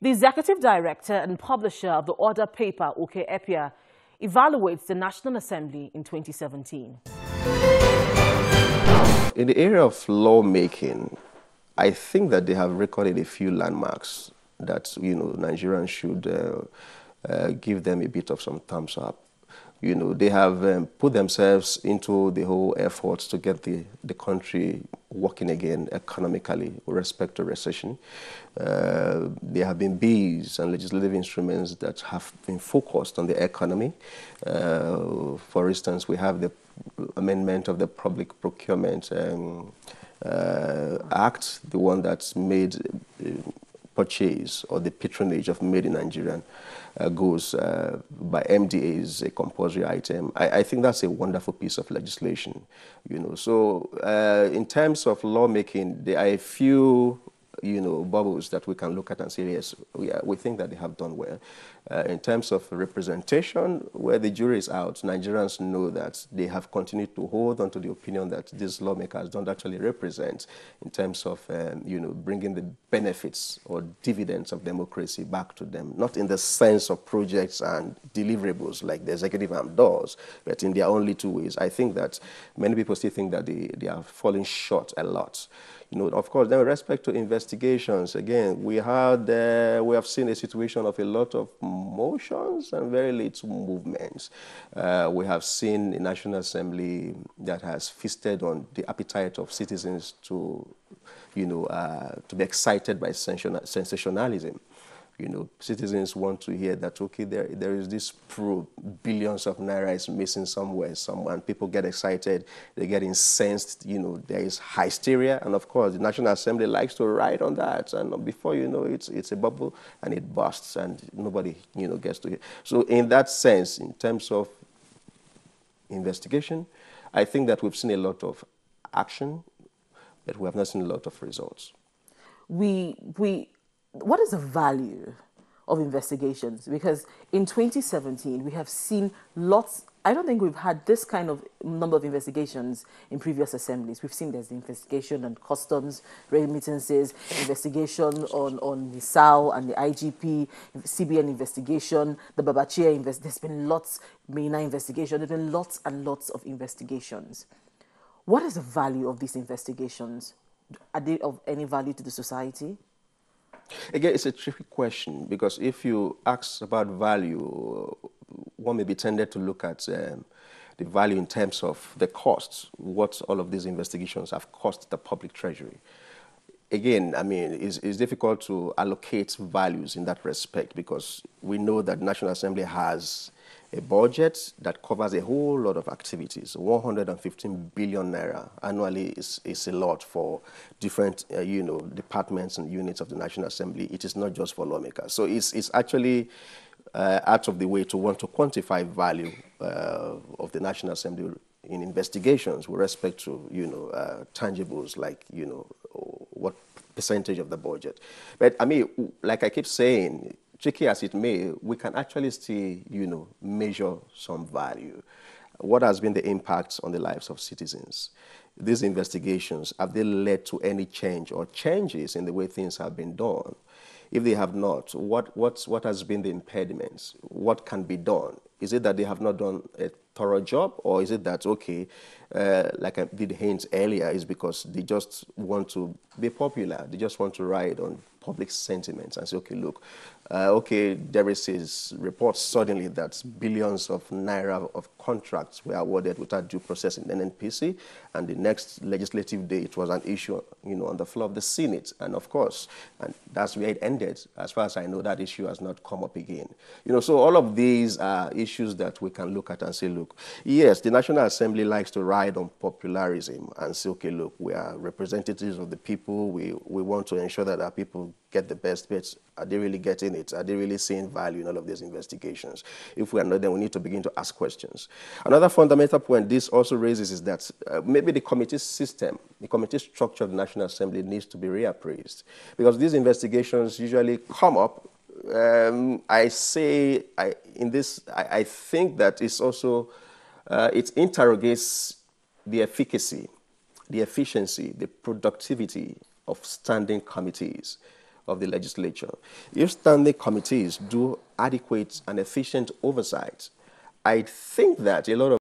The executive director and publisher of the order paper, Epia, evaluates the National Assembly in 2017. In the area of lawmaking, I think that they have recorded a few landmarks that, Nigerians should give them a bit of some thumbs up. They have put themselves into the whole efforts to get the country working again economically with respect to recession. There have been bills and legislative instruments that have been focused on the economy. For instance, we have the amendment of the Public Procurement Act, the one that's made purchase or the patronage of made in Nigerian goods by MDA is a compulsory item. I think that's a wonderful piece of legislation, So in terms of lawmaking, there are a few, bubbles that we can look at and say, yes, we think that they have done well. In terms of representation, where the jury is out, Nigerians know that they have continued to hold on to the opinion that these lawmakers don't actually represent in terms of, bringing the benefits or dividends of democracy back to them, not in the sense of projects and deliverables like the executive arm does, but in their own little ways. I think that many people still think that they are falling short a lot. Of course, then with respect to investigations, again, we have seen a situation of a lot of motions and very little movements. We have seen a National Assembly that has feasted on the appetite of citizens to be excited by sensationalism. Citizens want to hear that, okay, there is this billions of naira is missing somewhere, and people get excited, they get incensed, there is hysteria, and of course, the National Assembly likes to ride on that, and before you know it, it's a bubble, and it bursts, and nobody, gets to hear. So in that sense, in terms of investigation, I think that we've seen a lot of action, but we have not seen a lot of results. What is the value of investigations? Because in 2017, we have seen lots. I don't think we've had this kind of number of investigations in previous assemblies. We've seen there's the investigation on customs, remittances, investigation on the SAL and the IGP, CBN investigation, the Babachia there's been lots, MENA investigation, there's been lots and lots of investigations. What is the value of these investigations? Are they of any value to the society? Again, it's a tricky question because if you ask about value, one may be tended to look at the value in terms of the costs, what all of these investigations have cost the public treasury. Again, I mean, it's difficult to allocate values in that respect because we know that the National Assembly has a budget that covers a whole lot of activities. 115 billion naira annually is a lot for different, departments and units of the National Assembly. It is not just for lawmakers. So it's actually out of the way to want to quantify value of the National Assembly in investigations with respect to, tangibles like, what percentage of the budget. But I mean, like I keep saying, tricky as it may, we can actually still, measure some value. What has been the impact on the lives of citizens? These investigations, have they led to any change or changes in the way things have been done? If they have not, what has been the impediments? What can be done? Is it that they have not done a thorough job, or is it that, okay, like I did hint earlier, is because they just want to be popular, they just want to ride on public sentiments and say, okay, look, there is this report suddenly that billions of naira of contracts were awarded without due process in NNPC, and the next legislative day it was an issue, on the floor of the Senate, and of course, and that's where it ended. As far as I know, that issue has not come up again. So all of these are issues that we can look at and say, look, yes, the National Assembly likes to ride on popularism and say, okay, look, we are representatives of the people. We want to ensure that our people get the best bits. Are they really getting it? Are they really seeing value in all of these investigations? If we are not, then we need to begin to ask questions. Another fundamental point this also raises is that maybe the committee system, the committee structure of the National Assembly needs to be reappraised, because these investigations usually come up. I think that it's also, it interrogates the efficacy, the efficiency, the productivity of standing committees. of the legislature. If standing committees do adequate and efficient oversight, I think that a lot of